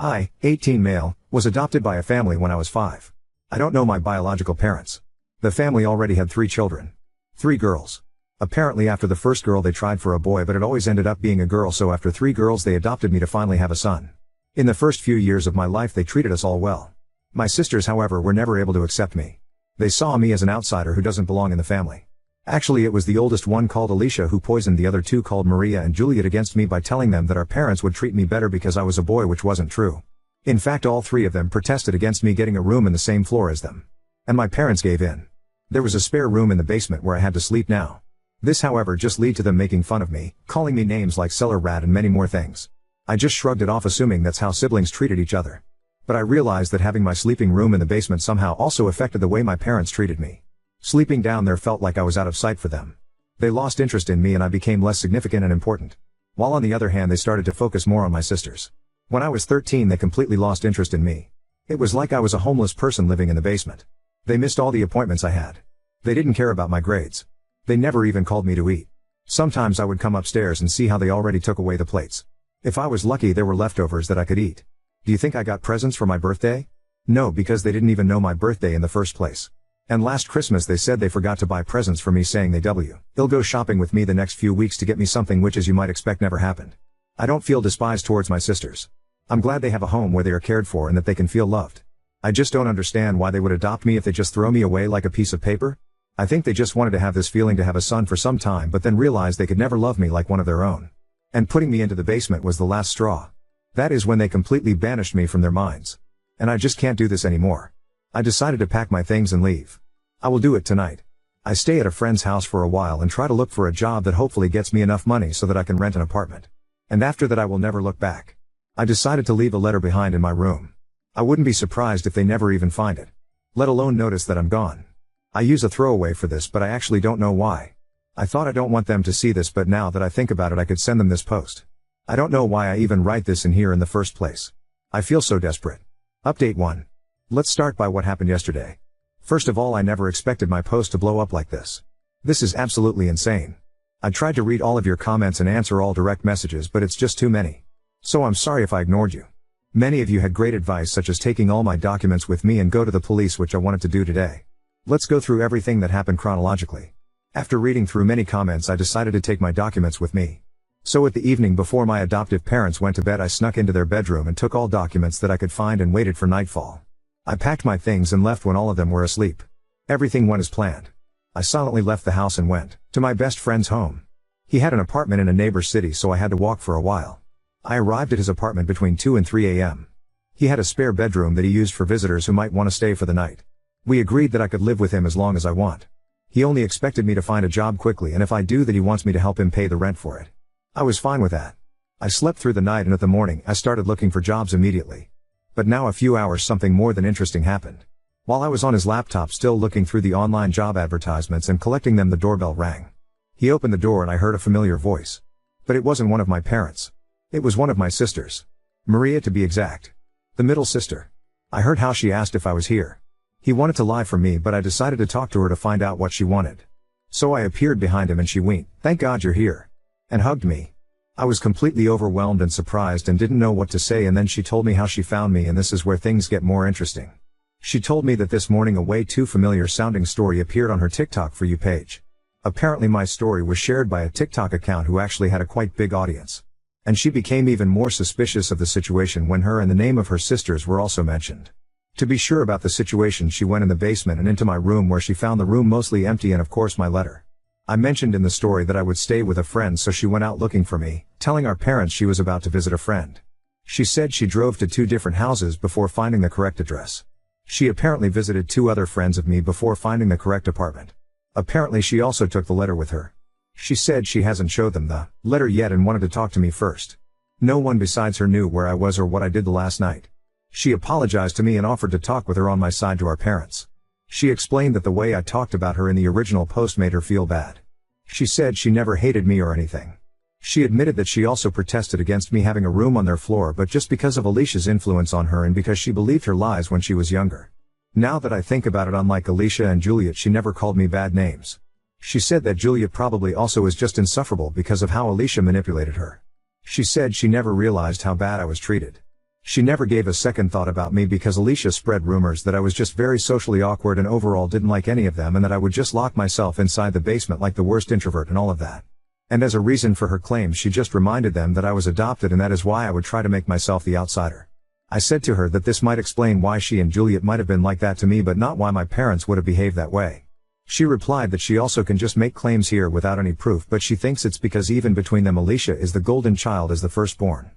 I, 18 male, was adopted by a family when I was 5. I don't know my biological parents. The family already had 3 children. 3 girls. Apparently after the first girl they tried for a boy, but it always ended up being a girl, so after 3 girls they adopted me to finally have a son. In the first few years of my life they treated us all well. My sisters, however, were never able to accept me. They saw me as an outsider who doesn't belong in the family. Actually, it was the oldest one, called Alicia, who poisoned the other 2, called Maria and Juliet, against me by telling them that our parents would treat me better because I was a boy, which wasn't true. In fact, all 3 of them protested against me getting a room in the same floor as them. And my parents gave in. There was a spare room in the basement where I had to sleep now. This, however, just led to them making fun of me, calling me names like cellar rat and many more things. I just shrugged it off, assuming that's how siblings treated each other. But I realized that having my sleeping room in the basement somehow also affected the way my parents treated me. Sleeping down there felt like I was out of sight for them. They lost interest in me and I became less significant and important. While on the other hand they started to focus more on my sisters. When I was 13 they completely lost interest in me. It was like I was a homeless person living in the basement. They missed all the appointments I had. They didn't care about my grades. They never even called me to eat. Sometimes I would come upstairs and see how they already took away the plates. If I was lucky there were leftovers that I could eat. Do you think I got presents for my birthday? No, because they didn't even know my birthday in the first place. And last Christmas they said they forgot to buy presents for me, saying they'll go shopping with me the next few weeks to get me something, which, as you might expect, never happened. I don't feel despised towards my sisters. I'm glad they have a home where they are cared for and that they can feel loved. I just don't understand why they would adopt me if they just throw me away like a piece of paper. I think they just wanted to have this feeling to have a son for some time, but then realized they could never love me like one of their own. And putting me into the basement was the last straw. That is when they completely banished me from their minds. And I just can't do this anymore. I decided to pack my things and leave. I will do it tonight. I stay at a friend's house for a while and try to look for a job that hopefully gets me enough money so that I can rent an apartment. And after that I will never look back. I decided to leave a letter behind in my room. I wouldn't be surprised if they never even find it. Let alone notice that I'm gone. I use a throwaway for this, but I actually don't know why. I thought I don't want them to see this, but now that I think about it I could send them this post. I don't know why I even write this in here in the first place. I feel so desperate. Update 1. Let's start by what happened yesterday. First of all, I never expected my post to blow up like this. This is absolutely insane. I tried to read all of your comments and answer all direct messages, but it's just too many. So I'm sorry if I ignored you. Many of you had great advice, such as taking all my documents with me and go to the police, which I wanted to do today. Let's go through everything that happened chronologically. After reading through many comments, I decided to take my documents with me. So at the evening before my adoptive parents went to bed, I snuck into their bedroom and took all documents that I could find and waited for nightfall. I packed my things and left when all of them were asleep. Everything went as planned. I silently left the house and went to my best friend's home. He had an apartment in a neighbor city, so I had to walk for a while. I arrived at his apartment between 2 and 3 a.m. He had a spare bedroom that he used for visitors who might want to stay for the night. We agreed that I could live with him as long as I want. He only expected me to find a job quickly, and if I do that he wants me to help him pay the rent for it. I was fine with that. I slept through the night and at the morning I started looking for jobs immediately. But now a few hours something more than interesting happened. While I was on his laptop still looking through the online job advertisements and collecting them, the doorbell rang. He opened the door and I heard a familiar voice. But it wasn't one of my parents. It was one of my sisters. Maria, to be exact. The middle sister. I heard how she asked if I was here. He wanted to lie for me, but I decided to talk to her to find out what she wanted. So I appeared behind him and she winked, "Thank God you're here," and hugged me. I was completely overwhelmed and surprised and didn't know what to say, and then she told me how she found me, and this is where things get more interesting. She told me that this morning a way too familiar sounding story appeared on her TikTok For You page. Apparently my story was shared by a TikTok account who actually had a quite big audience. And she became even more suspicious of the situation when her and the name of her sisters were also mentioned. To be sure about the situation, she went in the basement and into my room, where she found the room mostly empty and of course my letter. I mentioned in the story that I would stay with a friend, so she went out looking for me, telling our parents she was about to visit a friend. She said she drove to 2 different houses before finding the correct address. She apparently visited 2 other friends of me before finding the correct apartment. Apparently she also took the letter with her. She said she hasn't showed them the letter yet and wanted to talk to me first. No one besides her knew where I was or what I did the last night. She apologized to me and offered to talk with her on my side to our parents. She explained that the way I talked about her in the original post made her feel bad. She said she never hated me or anything. She admitted that she also protested against me having a room on their floor, but just because of Alicia's influence on her and because she believed her lies when she was younger. Now that I think about it, unlike Alicia and Juliet, she never called me bad names. She said that Juliet probably also is just insufferable because of how Alicia manipulated her. She said she never realized how bad I was treated. She never gave a second thought about me because Alicia spread rumors that I was just very socially awkward and overall didn't like any of them and that I would just lock myself inside the basement like the worst introvert and all of that. And as a reason for her claims, she just reminded them that I was adopted and that is why I would try to make myself the outsider. I said to her that this might explain why she and Juliet might have been like that to me but not why my parents would have behaved that way. She replied that she also can just make claims here without any proof, but she thinks it's because even between them Alicia is the golden child as the firstborn.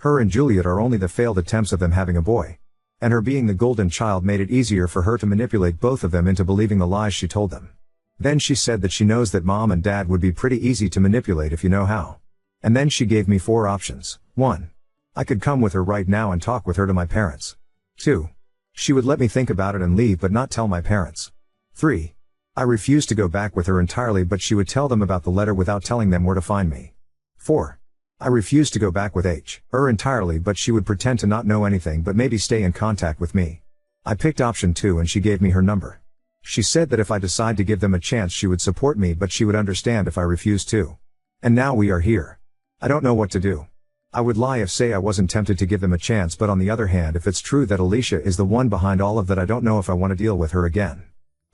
Her and Juliet are only the failed attempts of them having a boy. And her being the golden child made it easier for her to manipulate both of them into believing the lies she told them. Then she said that she knows that mom and dad would be pretty easy to manipulate if you know how. And then she gave me 4 options. 1. I could come with her right now and talk with her to my parents. 2. She would let me think about it and leave but not tell my parents. 3. I refused to go back with her entirely but she would tell them about the letter without telling them where to find me. 4. I refused to go back with her entirely but she would pretend to not know anything but maybe stay in contact with me. I picked option 2 and she gave me her number. She said that if I decide to give them a chance she would support me but she would understand if I refused to. And now we are here. I don't know what to do. I would lie if say I wasn't tempted to give them a chance, but on the other hand if it's true that Alicia is the one behind all of that I don't know if I want to deal with her again.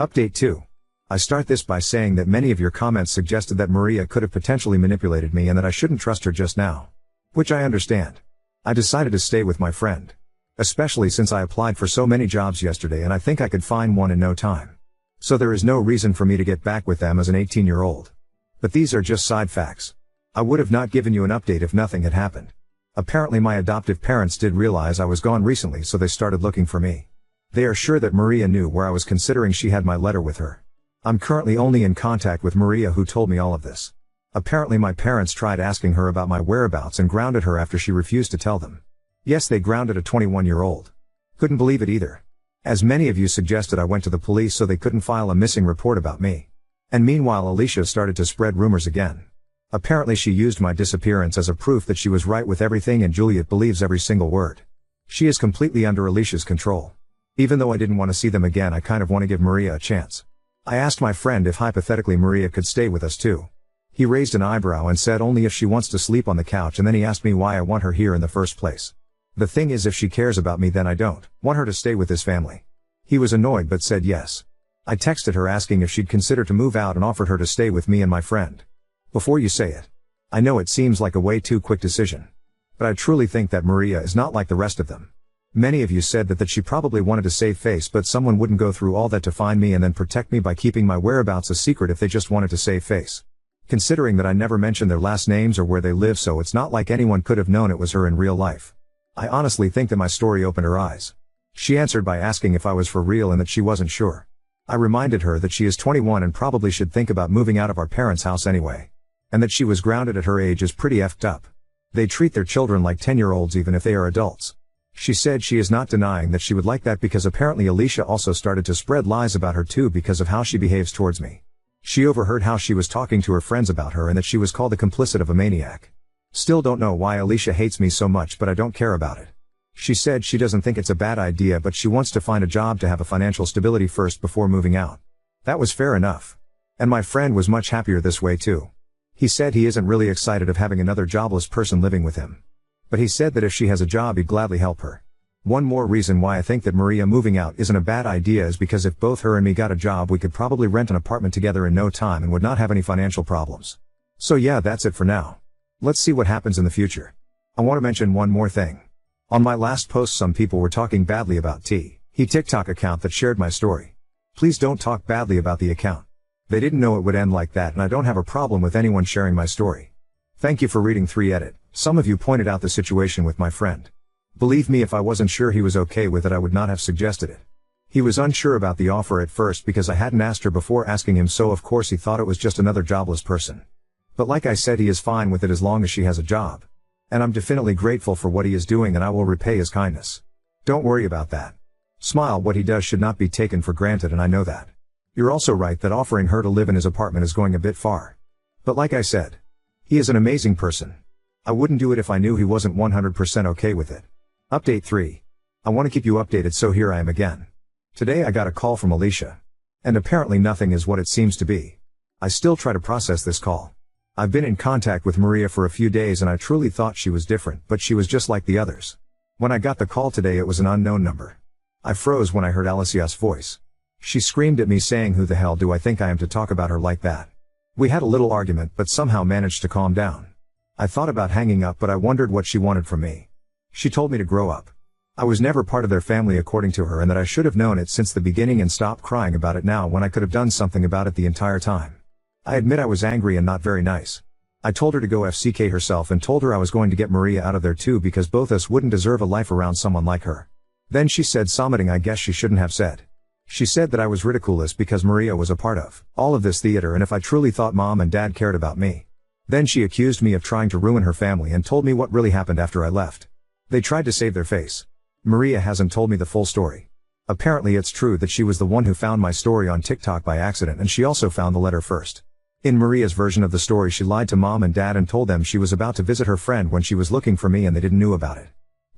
Update 2. I start this by saying that many of your comments suggested that Maria could have potentially manipulated me and that I shouldn't trust her just now. Which I understand. I decided to stay with my friend. Especially since I applied for so many jobs yesterday and I think I could find one in no time. So there is no reason for me to get back with them as an 18-year-old. But these are just side facts. I would have not given you an update if nothing had happened. Apparently my adoptive parents did realize I was gone recently so they started looking for me. They are sure that Maria knew where I was considering she had my letter with her. I'm currently only in contact with Maria who told me all of this. Apparently my parents tried asking her about my whereabouts and grounded her after she refused to tell them. Yes, they grounded a 21-year-old. Couldn't believe it either. As many of you suggested, I went to the police so they couldn't file a missing report about me. And meanwhile Alicia started to spread rumors again. Apparently she used my disappearance as a proof that she was right with everything and Juliet believes every single word. She is completely under Alicia's control. Even though I didn't want to see them again, I kind of want to give Maria a chance. I asked my friend if hypothetically Maria could stay with us too. He raised an eyebrow and said only if she wants to sleep on the couch, and then he asked me why I want her here in the first place. The thing is, if she cares about me then I don't want her to stay with this family. He was annoyed but said yes. I texted her asking if she'd consider to move out and offered her to stay with me and my friend. Before you say it. I know it seems like a way too quick decision. But I truly think that Maria is not like the rest of them. Many of you said that she probably wanted to save face, but someone wouldn't go through all that to find me and then protect me by keeping my whereabouts a secret if they just wanted to save face. Considering that I never mentioned their last names or where they live, so it's not like anyone could have known it was her in real life. I honestly think that my story opened her eyes. She answered by asking if I was for real and that she wasn't sure. I reminded her that she is 21 and probably should think about moving out of our parents' house anyway. And that she was grounded at her age is pretty effed up. They treat their children like 10-year-olds even if they are adults. She said she is not denying that she would like that because apparently Alicia also started to spread lies about her too because of how she behaves towards me. She overheard how she was talking to her friends about her and that she was called the complicit of a maniac. Still don't know why Alicia hates me so much, but I don't care about it. She said she doesn't think it's a bad idea, but she wants to find a job to have a financial stability first before moving out. That was fair enough. And my friend was much happier this way too. He said he isn't really excited of having another jobless person living with him. But he said that if she has a job he'd gladly help her. One more reason why I think that Maria moving out isn't a bad idea is because if both her and me got a job we could probably rent an apartment together in no time and would not have any financial problems. So yeah, that's it for now. Let's see what happens in the future. I want to mention one more thing. On my last post some people were talking badly about he TikTok account that shared my story. Please don't talk badly about the account. They didn't know it would end like that and I don't have a problem with anyone sharing my story. Thank you for reading 3 edit. Some of you pointed out the situation with my friend. Believe me, if I wasn't sure he was okay with it I would not have suggested it. He was unsure about the offer at first because I hadn't asked her before asking him, so of course he thought it was just another jobless person. But like I said, he is fine with it as long as she has a job. And I'm definitely grateful for what he is doing and I will repay his kindness. Don't worry about that. Smile, what he does should not be taken for granted and I know that. You're also right that offering her to live in his apartment is going a bit far. But like I said, he is an amazing person. I wouldn't do it if I knew he wasn't 100% okay with it. Update 3. I want to keep you updated, so here I am again. Today I got a call from Alicia. And apparently nothing is what it seems to be. I still try to process this call. I've been in contact with Maria for a few days and I truly thought she was different, but she was just like the others. When I got the call today, it was an unknown number. I froze when I heard Alicia's voice. She screamed at me saying, "Who the hell do I think I am to talk about her like that?" We had a little argument but somehow managed to calm down. I thought about hanging up, but I wondered what she wanted from me. She told me to grow up. I was never part of their family according to her, and that I should have known it since the beginning and stopped crying about it now when I could have done something about it the entire time. I admit I was angry and not very nice. I told her to go FCK herself and told her I was going to get Maria out of there too because both us wouldn't deserve a life around someone like her. Then she said something I guess she shouldn't have said. She said that I was ridiculous because Maria was a part of all of this theater and if I truly thought mom and dad cared about me. Then she accused me of trying to ruin her family and told me what really happened after I left. They tried to save their face. Maria hasn't told me the full story. Apparently it's true that she was the one who found my story on TikTok by accident, and she also found the letter first. In Maria's version of the story, she lied to mom and dad and told them she was about to visit her friend when she was looking for me and they didn't know about it.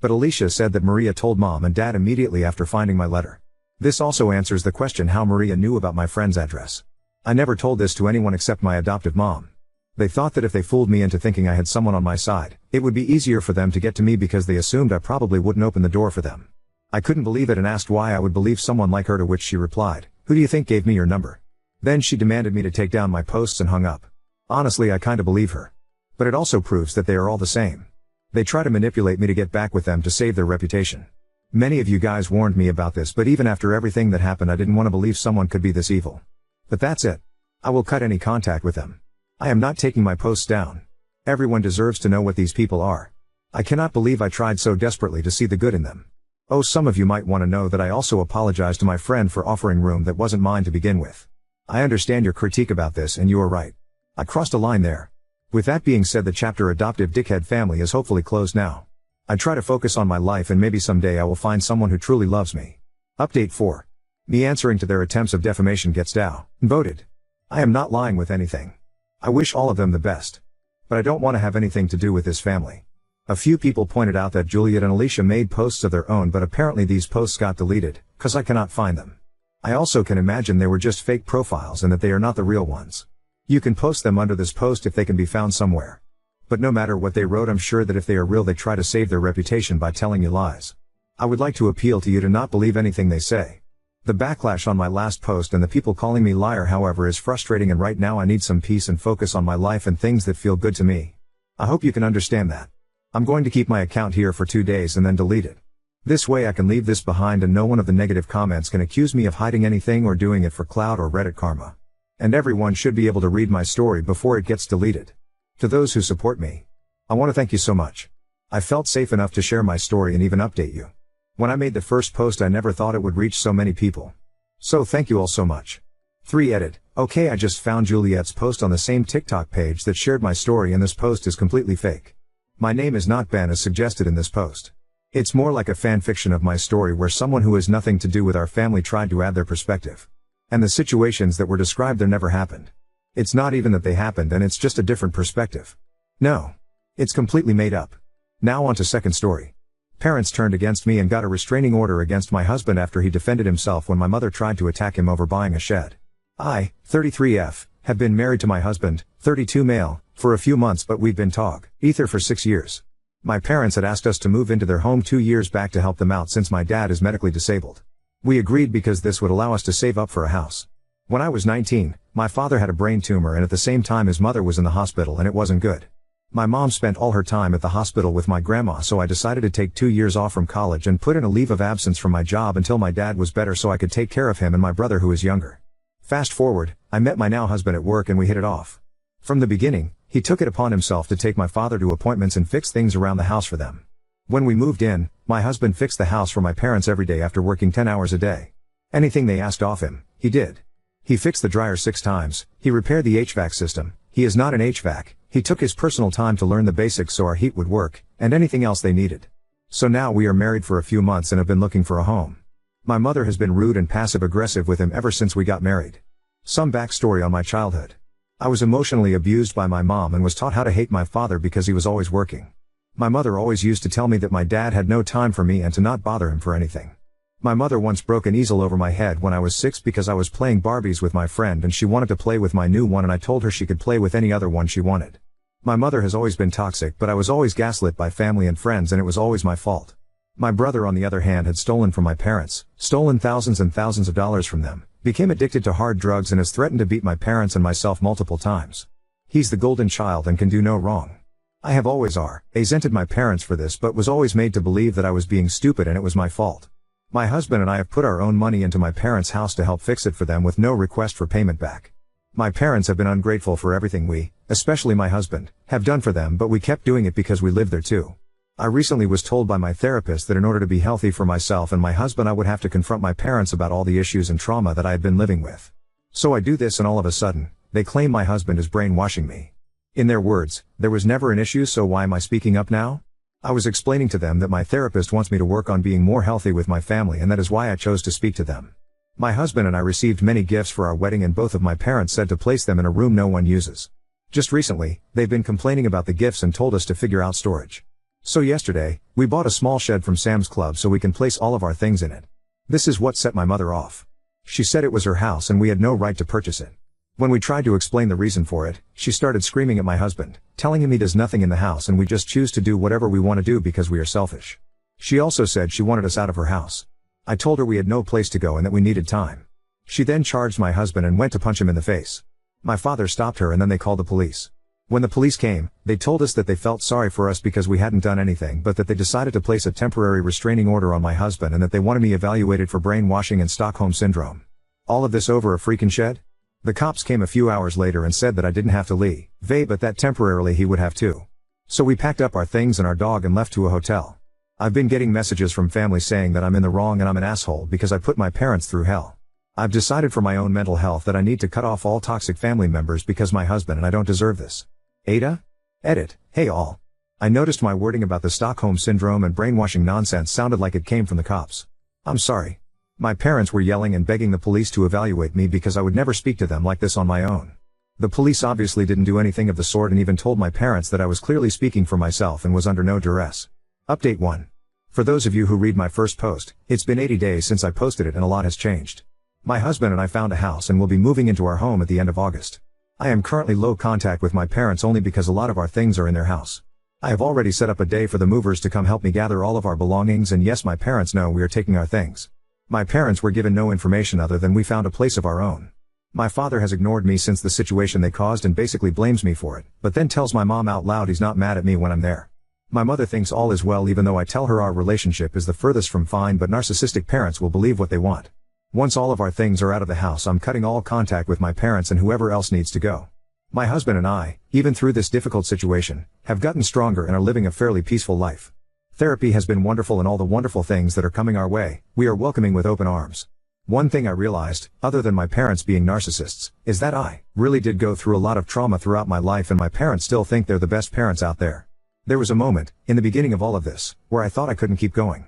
But Alicia said that Maria told mom and dad immediately after finding my letter. This also answers the question how Maria knew about my friend's address. I never told this to anyone except my adoptive mom. They thought that if they fooled me into thinking I had someone on my side, it would be easier for them to get to me because they assumed I probably wouldn't open the door for them. I couldn't believe it and asked why I would believe someone like her, to which she replied, "Who do you think gave me your number?" Then she demanded me to take down my posts and hung up. Honestly, I kinda believe her. But it also proves that they are all the same. They try to manipulate me to get back with them to save their reputation. Many of you guys warned me about this, but even after everything that happened, I didn't want to believe someone could be this evil. But that's it. I will cut any contact with them. I am not taking my posts down. Everyone deserves to know what these people are. I cannot believe I tried so desperately to see the good in them. Oh, some of you might want to know that I also apologize to my friend for offering room that wasn't mine to begin with. I understand your critique about this and you are right. I crossed a line there. With that being said, the chapter Adoptive Dickhead Family is hopefully closed now. I try to focus on my life and maybe someday I will find someone who truly loves me. Update 4. Me answering to their attempts of defamation gets voted. I am not lying with anything. I wish all of them the best. But I don't want to have anything to do with this family. A few people pointed out that Juliet and Alicia made posts of their own, but apparently these posts got deleted, cause I cannot find them. I also can imagine they were just fake profiles and that they are not the real ones. You can post them under this post if they can be found somewhere. But no matter what they wrote, I'm sure that if they are real, they try to save their reputation by telling you lies. I would like to appeal to you to not believe anything they say. The backlash on my last post and the people calling me liar, however, is frustrating, and right now I need some peace and focus on my life and things that feel good to me. I hope you can understand that. I'm going to keep my account here for 2 days and then delete it. This way I can leave this behind and no one of the negative comments can accuse me of hiding anything or doing it for clout or Reddit karma. And everyone should be able to read my story before it gets deleted. To those who support me, I want to thank you so much. I felt safe enough to share my story and even update you. When I made the first post, I never thought it would reach so many people. So thank you all so much. 3 edit. Okay, I just found Juliet's post on the same TikTok page that shared my story, and this post is completely fake. My name is not Ben as suggested in this post. It's more like a fan fiction of my story where someone who has nothing to do with our family tried to add their perspective. And the situations that were described there never happened. It's not even that they happened and it's just a different perspective. No. It's completely made up. Now on to second story. Parents turned against me and got a restraining order against my husband after he defended himself when my mother tried to attack him over buying a shed. I, 33F, have been married to my husband, 32 male, for a few months, but we've been ether for 6 years. My parents had asked us to move into their home 2 years back to help them out since my dad is medically disabled. We agreed because this would allow us to save up for a house. When I was 19, my father had a brain tumor and at the same time his mother was in the hospital and it wasn't good. My mom spent all her time at the hospital with my grandma, so I decided to take 2 years off from college and put in a leave of absence from my job until my dad was better so I could take care of him and my brother who is younger. Fast forward, I met my now husband at work and we hit it off. From the beginning, he took it upon himself to take my father to appointments and fix things around the house for them. When we moved in, my husband fixed the house for my parents every day after working 10 hours a day. Anything they asked of him, he did. He fixed the dryer 6 times, he repaired the HVAC system, he is not an HVAC, he took his personal time to learn the basics so our heat would work, and anything else they needed. So now we are married for a few months and have been looking for a home. My mother has been rude and passive-aggressive with him ever since we got married. Some backstory on my childhood. I was emotionally abused by my mom and was taught how to hate my father because he was always working. My mother always used to tell me that my dad had no time for me and to not bother him for anything. My mother once broke an easel over my head when I was 6 because I was playing Barbies with my friend and she wanted to play with my new one and I told her she could play with any other one she wanted. My mother has always been toxic, but I was always gaslit by family and friends and it was always my fault. My brother on the other hand had stolen from my parents, stolen thousands and thousands of dollars from them, became addicted to hard drugs and has threatened to beat my parents and myself multiple times. He's the golden child and can do no wrong. I have always resented my parents for this but was always made to believe that I was being stupid and it was my fault. My husband and I have put our own money into my parents' house to help fix it for them with no request for payment back. My parents have been ungrateful for everything we, especially my husband, have done for them, but we kept doing it because we live there too. I recently was told by my therapist that in order to be healthy for myself and my husband I would have to confront my parents about all the issues and trauma that I had been living with. So I do this and all of a sudden, they claim my husband is brainwashing me. In their words, there was never an issue, so why am I speaking up now? I was explaining to them that my therapist wants me to work on being more healthy with my family and that is why I chose to speak to them. My husband and I received many gifts for our wedding and both of my parents said to place them in a room no one uses. Just recently, they've been complaining about the gifts and told us to figure out storage. So yesterday, we bought a small shed from Sam's Club so we can place all of our things in it. This is what set my mother off. She said it was her house and we had no right to purchase it. When we tried to explain the reason for it, she started screaming at my husband, telling him he does nothing in the house and we just choose to do whatever we want to do because we are selfish. She also said she wanted us out of her house. I told her we had no place to go and that we needed time. She then charged my husband and went to punch him in the face. My father stopped her and then they called the police. When the police came, they told us that they felt sorry for us because we hadn't done anything but that they decided to place a temporary restraining order on my husband and that they wanted me evaluated for brainwashing and Stockholm Syndrome. All of this over a freaking shed? The cops came a few hours later and said that I didn't have to leave, but that temporarily he would have to. So we packed up our things and our dog and left to a hotel. I've been getting messages from family saying that I'm in the wrong and I'm an asshole because I put my parents through hell. I've decided for my own mental health that I need to cut off all toxic family members because my husband and I don't deserve this. Ada? Edit. Hey all. I noticed my wording about the Stockholm Syndrome and brainwashing nonsense sounded like it came from the cops. I'm sorry. My parents were yelling and begging the police to evaluate me because I would never speak to them like this on my own. The police obviously didn't do anything of the sort and even told my parents that I was clearly speaking for myself and was under no duress. Update 1. For those of you who read my first post, it's been 80 days since I posted it and a lot has changed. My husband and I found a house and will be moving into our home at the end of August. I am currently low contact with my parents only because a lot of our things are in their house. I have already set up a day for the movers to come help me gather all of our belongings and yes, my parents know we are taking our things. My parents were given no information other than we found a place of our own. My father has ignored me since the situation they caused and basically blames me for it, but then tells my mom out loud he's not mad at me when I'm there. My mother thinks all is well even though I tell her our relationship is the furthest from fine, but narcissistic parents will believe what they want. Once all of our things are out of the house, I'm cutting all contact with my parents and whoever else needs to go. My husband and I, even through this difficult situation, have gotten stronger and are living a fairly peaceful life. Therapy has been wonderful and all the wonderful things that are coming our way, we are welcoming with open arms. One thing I realized, other than my parents being narcissists, is that I really did go through a lot of trauma throughout my life and my parents still think they're the best parents out there. There was a moment, in the beginning of all of this, where I thought I couldn't keep going.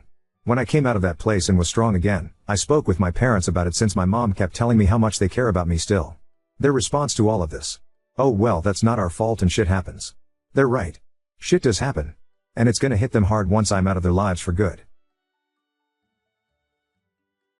When I came out of that place and was strong again, I spoke with my parents about it since my mom kept telling me how much they care about me still. Their response to all of this: oh well, that's not our fault and shit happens. They're right. Shit does happen. And it's gonna hit them hard once I'm out of their lives for good.